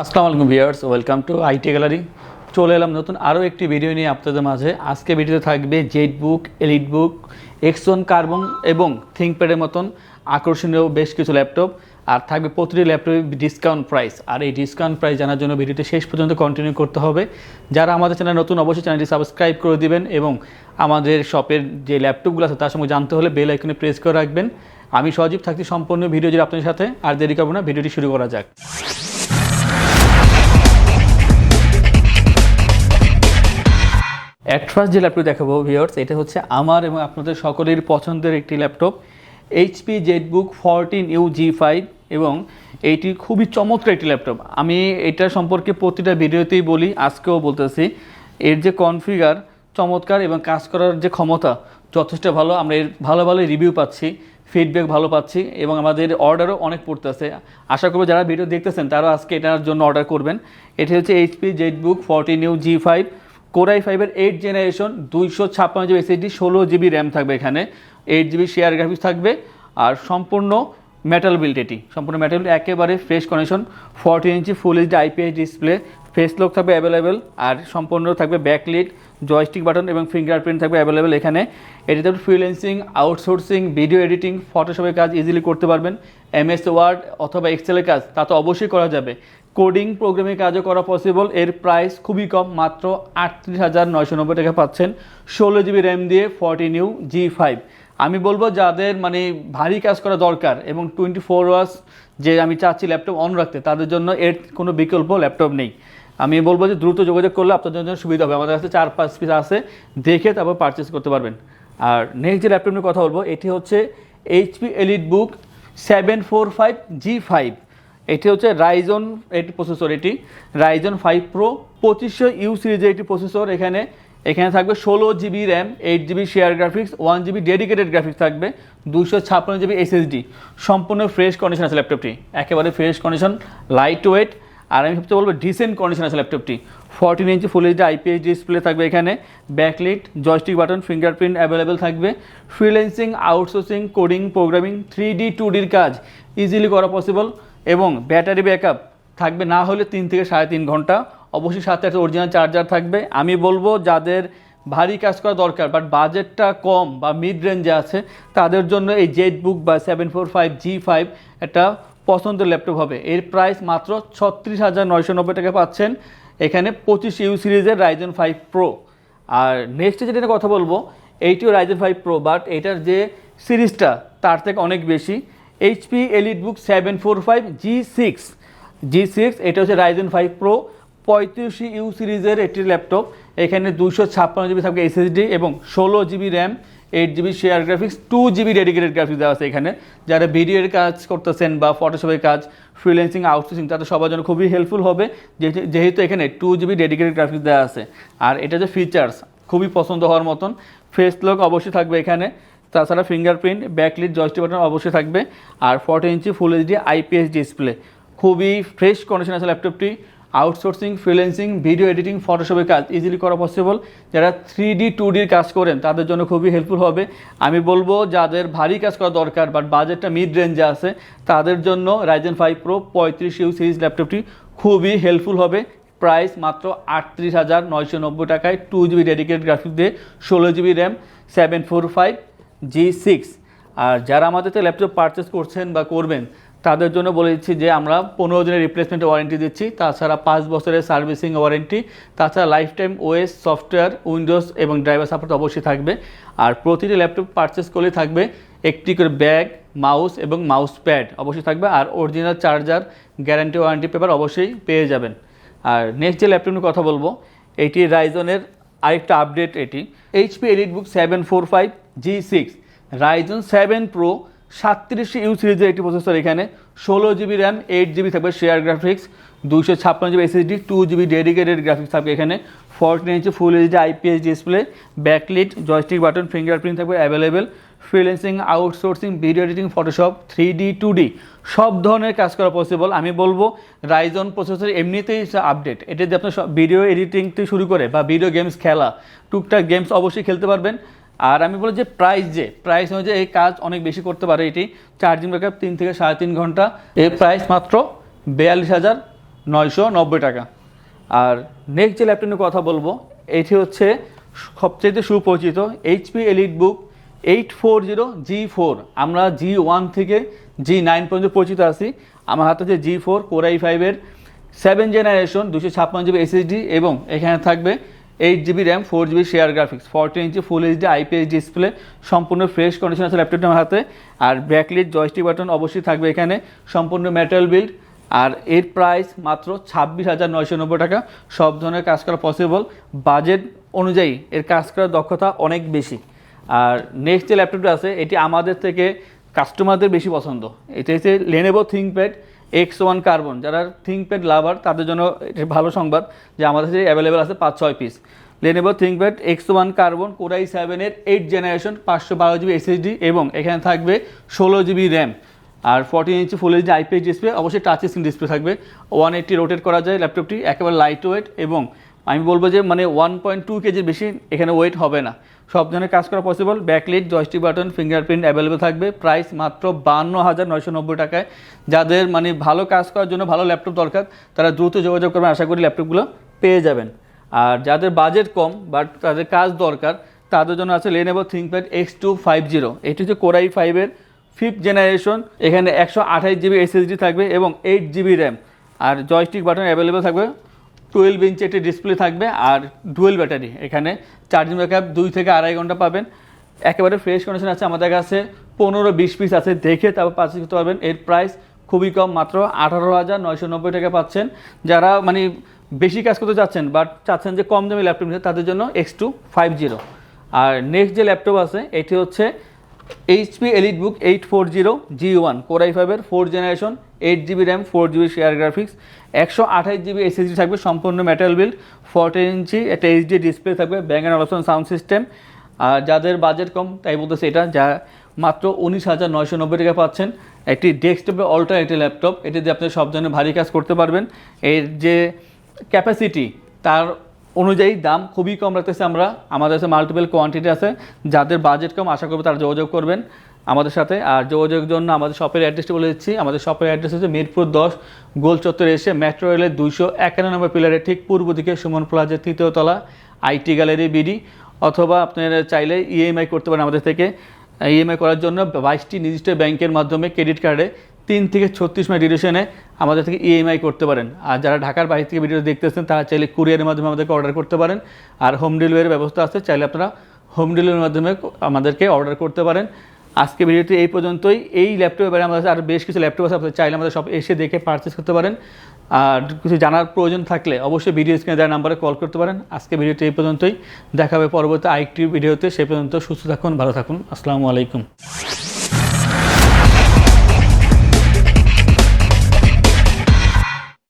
আসসালামু আলাইকুম viewers, welcome to IT gallery. চলে এলাম নতুন আরও একটি ভিডিও নিয়ে আপনাদের মাঝে। আজকে ভিডিওতে থাকবে জেড বুক, এলিট বুক, X1 কার্বন এবং থিঙ্কপ্যাডের মতন আকর্ষণীয় বেশ কিছু ল্যাপটপ, আর থাকবে প্রতিটি ল্যাপটপে ডিসকাউন্ট প্রাইস। আর এই ডিসকাউন্ট প্রাইস জানার জন্য ভিডিওটি শেষ পর্যন্ত কন্টিনিউ করতে হবে। যারা আমাদের চ্যানেল নতুন, অবশ্যই চ্যানেলটি সাবস্ক্রাইব করে দিবেন এবং আমাদের শপের যে ল্যাপটপগুলো আছে তার সঙ্গে জানতে হলে বেল আইকনে প্রেস করে রাখবেন। আমি সজীব থাকছি সম্পূর্ণ ভিডিও জুড়ে আপনাদের সাথে। আর দেরি করব না, ভিডিওটি শুরু করা যাক। অ্যাট ফার্স্ট যে ল্যাপটপ দেখাবো ভিউয়ার্স, এটা হচ্ছে আমার এবং আপনাদের সকলের পছন্দের একটি laptop, HP Jetbook 14U G5, এবং এইটি খুবই চমৎকার একটি ল্যাপটপ। আমি এটা সম্পর্কে প্রতিটা ভিডিওতেই বলি, আজকেও বলতেছি। এর যে কনফিগার চমৎকার এবং কাজ করার যে ক্ষমতা যথেষ্ট ভালো। আমরা এর ভালো ভালো রিভিউ পাচ্ছি, ফিডব্যাক ভালো পাচ্ছি এবং আমাদের অর্ডারও অনেক পড়তেছে। আশা করব যারা ভিডিও দেখতেছেন তারাও আজকে এটার জন্য অর্ডার করবেন। এটি হচ্ছে HP Jetbook 14U G5 Core i5-এর 8th generation, 256 GB SSD, 16 GB RAM থাকবে এখানে, 8 জিবি শেয়ার গ্রাফিক্স থাকবে, আর সম্পূর্ণ মেটাল বিল্ড। এটি সম্পূর্ণ মেটাল বিল্ড, একেবারে fresh condition, 14 inch full HD IPS display, face lock থাকবে অ্যাভেলেবেল, আর সম্পূর্ণ থাকবে ব্যাকলিট, জয়স্টিক বাটন এবং ফিঙ্গারপ্রিন্ট থাকবে অ্যাভেলেবেল এখানে। এটিতে ফ্রিল্যান্সিং, আউটসোর্সিং, ভিডিও এডিটিং, ফটোশপের কাজ ইজিলি করতে পারবেন। MS ওয়ার্ড অথবা এক্সেলের কাজ তা তো অবশ্যই করা যাবে। কোডিং প্রোগ্রামিং কাজও করা পসিবল। এর প্রাইস খুবই কম, মাত্র 38,990 টাকা পাচ্ছেন 16 জিবি র্যাম দিয়ে 14U G5। আমি বলবো যাদের মানে ভারী কাজ করা দরকার এবং 24 আওয়ার্স যে আমি চাচ্ছি ল্যাপটপ অন রাখতে, তাদের জন্য এর কোনো বিকল্প ল্যাপটপ নেই। আমি বলবো যে দ্রুত যোগাযোগ করলে আপনাদের জন্য সুবিধা হবে। আমাদের কাছে 4-5 পিস আছে, দেখে তারপর পারচেস করতে পারবেন। আর নেক্সট যে ল্যাপটপ নিয়ে কথা বলবো, এটি হচ্ছে HP এলিট বুক 745 G5। এটি হচ্ছে রাইজন এটি প্রসেসর, এটি রাইজন 5 Pro 2500U সিরিজের একটি প্রসেসর। এখানে থাকবে 16 GB RAM, 8 GB share graphics, 1 GB dedicated graphics থাকবে, 256 জিবি SSD। সম্পূর্ণ ফ্রেশ কন্ডিশন আছে ল্যাপটপটি, একেবারে ফ্রেশ কন্ডিশন, লাইট ওয়েট, আর আমি সবচেয়ে বলবো ডিসেন্ট কন্ডিশন আছে ল্যাপটপটি। 14 inch full HD IPS display থাকবে এখানে, backlit, joystick button, fingerprint available থাকবে। Freelancing, outsourcing, coding, programming, 3D 2Dর কাজ ইজিলি করা পসিবল, এবং ব্যাটারি ব্যাকআপ থাকবে না হলে 3 থেকে 3.5 ঘন্টা। অবশ্যই সাথে একটা অরিজিনাল চার্জার থাকবে। আমি বলবো যাদের ভারী কাজ করা দরকার বাট বাজেটটা কম বা মিড রেঞ্জে আছে, তাদের জন্য এই জেটবুক বা 745 G5 একটা পছন্দের ল্যাপটপ হবে। এর প্রাইস মাত্র 36,990 টাকা পাচ্ছেন এখানে 25U সিরিজের রাইজন 5 Pro। আর নেক্সট যেটা নিয়ে কথা বলবো, এইটিও রাইজন 5 Pro, বাট এটার যে সিরিজটা তার থেকে অনেক বেশি। HP এলিট বুক 745 G6, এটা হচ্ছে রাইজন 5 Pro 35U সিরিজের একটি ল্যাপটপ। এখানে 256 জিবি থাকবে SSD এবং 16 GB RAM, 8 GB share graphics, 2 GB dedicated graphics দেওয়া আছে এখানে। যারা ভিডিওর কাজ করতেছেন বা ফটোশপের কাজ, ফ্রিল্যান্সিং, আউটসোর্সিং, তাদের সবার জন্য খুবই হেল্পফুল হবে, যেহেতু এখানে 2 জিবি ডেডিকেটেড গ্রাফিক্স দেওয়া আছে। আর এটা যে ফিচার্স খুবই পছন্দ হওয়ার মতন, ফেস লক অবশ্যই থাকবে এখানে, তাছাড়া ফিঙ্গারপ্রিন্ট, ব্যাকলিট, জয়স্টিক বাটন অবশ্যই থাকবে, আর 14 inch full HD IPS display. খুবই ফ্রেশ কন্ডিশন আছে ল্যাপটপটি। আউটসোর্সিং, ফ্রিল্যান্সিং, ভিডিও এডিটিং, ফটোশপের কাজ ইজিলি করা পসিবল। যারা 3D 2Dর কাজ করেন তাদের জন্য খুবই হেল্পফুল হবে। আমি বলবো যাদের ভারী কাজ করা দরকার বাট বাজেটটা মিড রেঞ্জে আছে, তাদের জন্য রাইজেন 5 Pro 35U সিরিজ ল্যাপটপটি খুবই হেল্পফুল হবে। প্রাইস মাত্র 38,990 টাকায়, 2 জিবি ডেডিকেটেড গ্রাফিক্স দিয়ে, 16 জিবি র্যাম, 745 G6। আর যারা আমাদের ল্যাপটপ পারচেস করছেন বা করবেন, তাদের জন্য বলে দিচ্ছি যে আমরা 15 দিনের রিপ্লেসমেন্ট ওয়ারেন্টি দিচ্ছি, তাছাড়া 5 বছরের সার্ভিসিং ওয়ারেন্টি, তাছাড়া life time OS, software, Windows এবং ড্রাইভার সাপোর্ট অবশ্যই থাকবে। আর প্রতিটি ল্যাপটপ পারচেস করলে থাকবে একটি করে ব্যাগ, মাউস এবং মাউস প্যাড অবশ্যই থাকবে, আর original charger, guarantee warranty paper অবশ্যই পেয়ে যাবেন। আর নেক্সট যে ল্যাপটপ নিয়ে কথা বলবো, এটি রাইজনের আরেকটা আপডেট। এটি HP EliteBook 745 G6 Ryzen 7 Pro 37U সিরিজের একটি প্রসেসর। এখানে 16 জিবি র্যাম, 8 জিবি থাকবে share graphics, 256 GB SSD, 2 GB dedicated graphics থাকবে এখানে, 14 inch full HD IPS display, backlit, joystick button, fingerprint থাকবে available. Freelancing, outsourcing, video editing, Photoshop, 3D 2D সব ধরনের কাজ করা পসিবল। আমি বলবো রাইজন প্রসেসর এমনিতেই আপডেট, এটা দিয়ে আপনার ভিডিও এডিটিং থেকে শুরু করে বা ভিডিও গেমস খেলা, টুকটাক গেমস অবশ্যই খেলতে পারবেন। আর আমি বলি যে প্রাইস অনুযায়ী এই কাজ অনেক বেশি করতে পারে। এটি চার্জিং ব্যাকআপ 3 থেকে 3.5 ঘন্টা। এর প্রাইস মাত্র 42,000 990 টাকা। আর নেক্সট যে ল্যাপটপ নিয়ে কথা বলবো এটি হচ্ছে সবচেয়ে সুপরিচিত এইচপি এলিটবুক 840G4। আমরা G1 থেকে G9 পর্যন্ত পরিচিত আছি। আমার হাতে হচ্ছে G4 Core i5-এর 7th generation 256GB SSD এবং এখানে থাকবে 8GB RAM 4GB share graphics 14 inch full HD IPS display, সম্পূর্ণ ফ্রেশ কন্ডিশন আছে ল্যাপটপটা আমার হাতে। আর ব্যাকলিট জয়স্টিক বাটন অবশ্যই থাকবে এখানে, সম্পূর্ণ মেটাল বিল্ড। আর এর প্রাইস মাত্র 26,990 টাকা। সব ধরনের কাজ করা পসিবল, বাজেট অনুযায়ী এর কাজ করার দক্ষতা অনেক বেশি। আর নেক্সট যে ল্যাপটপটা আছে এটি আমাদের থেকে কাস্টমারদের বেশি পছন্দ। এটা হচ্ছে Lenovo ThinkPad X1 কার্বন। যারা ThinkPad লাভার তাদের জন্য এটা ভালো সংবাদ যে আমাদের কাছে অ্যাভেলেবেল আছে 5-6 piece Lenovo ThinkPad X1 carbon Core i7-এর 8th generation 512GB SSD এবং এখানে থাকবে 16GB র্যাম আর 14 inch full HD IPS display, অবশ্যই টাচ স্ক্রিন ডিসপ্লে থাকবে। 180 রোটেট করা যায় ল্যাপটপটি, একেবারে লাইট ওয়েট এবং আমি বলবো যে মানে 1.2 কেজির বেশি এখানে ওয়েট হবে না। সব ধরনের কাজ করা possible, backlit joystick button fingerprint available থাকবে। প্রাইস মাত্র 52,990 টাকায়। যাদের মানে ভালো কাজ করার জন্য ভালো ল্যাপটপ দরকার তারা দ্রুত যোগাযোগ করবেন, আশা করি ল্যাপটপগুলো পেয়ে যাবেন। আর যাদের বাজেট কম বাট তাদের কাজ দরকার তাদের জন্য আছে Lenovo ThinkPad X250। এটি হচ্ছে Core i5-এর 5th জেনারেশন। এখানে 128GB SSD থাকবে এবং 8GB র্যাম আর জয়স্টিক বাটন অ্যাভেলেবেল থাকবে। 12 ইঞ্চি একটি ডিসপ্লে থাকবে আর ডুয়েল ব্যাটারি। এখানে চার্জিং ব্যাকআপ 2 থেকে 2.5 ঘন্টা পাবেন। একেবারে ফ্রেশ কন্ডিশন আছে, আমাদের কাছে 15-20 পিস আছে, দেখে তারপর পারচেজ করতে পারবেন। এর প্রাইস খুবই কম, মাত্র 18,990 টাকা পাচ্ছেন। যারা মানে বেশি কাজ করতে চাচ্ছেন বাট চাচ্ছেন যে কম দামি ল্যাপটপ নিতে তাদের জন্য X250। আর নেক্সট যে ল্যাপটপ আছে এটি হচ্ছে HP EliteBook 840G1 Core i5-এর 4th generation 8GB RAM 4GB share graphics 128GB SSD থাকবে, সম্পূর্ণ মেটাল বিল্ড 14 ইঞ্চি একটা HD ডিসপ্লে থাকবে, ব্যাং অ্যান্ড অলপশন সাউন্ড সিস্টেম। আর যাদের বাজেট কম তাই বলতেছে এটা, যা মাত্র 19,990 টাকা পাচ্ছেন। একটি ডেস্কটপের অল্টারনেটিভ ল্যাপটপ, এটি দিয়ে আপনি সব ধরনের ভারী কাজ করতে পারবেন। এর যে ক্যাপাসিটি তার অনুযায়ী দাম খুবই কম রাখতেছে আমরা। আমাদের কাছে মাল্টিপল কোয়ান্টিটি আছে, যাদের বাজেট কম আশা করবো তারা যোগাযোগ করবেন আমাদের সাথে। আর যোগাযোগের জন্য আমাদের শপের অ্যাড্রেসটি বলে দিচ্ছি। আমাদের শপের অ্যাড্রেস হচ্ছে মিরপুর 10 গোল চত্বরে এসে মেট্রো রেলের 251 নম্বর পিলারের ঠিক পূর্ব দিকে সুমন প্লাজার 3য় তলা IT গ্যালারি বিডি। অথবা আপনারা চাইলে EMI করতে পারেন আমাদের থেকে। EMI করার জন্য 22টি নির্দিষ্ট ব্যাংকের মাধ্যমে ক্রেডিট কার্ডে 3 থেকে 36 মাস ডিউরেশনে আমাদের থেকে EMI করতে পারেন। আর যারা ঢাকার বাইরে থেকে ভিডিও দেখতেছেন তারা চাইলে কুরিয়ারের মাধ্যমে আমাদেরকে অর্ডার করতে পারেন। আর হোম ডেলিভারির ব্যবস্থা আছে, চাইলে আপনারা হোম ডেলিভারির মাধ্যমে আমাদেরকে অর্ডার করতে পারেন। আজকে ভিডিওটি এই পর্যন্তই। এই ল্যাপটপের বাইরে আমাদের আর বেশ কিছু ল্যাপটপ আছে, আপনারা চাইলে আমাদের সব এসে দেখে পারচেস করতে পারেন। আর কিছু জানার প্রয়োজন থাকলে অবশ্যই ভিডিও স্ক্রিনে দেওয়া নাম্বারে কল করতে পারেন। আজকে ভিডিওটি এই পর্যন্তই, দেখা হবে পরবর্তী আরেকটি ভিডিওতে। সে পর্যন্ত সুস্থ থাকুন, ভালো থাকুন, আসসালামু আলাইকুম।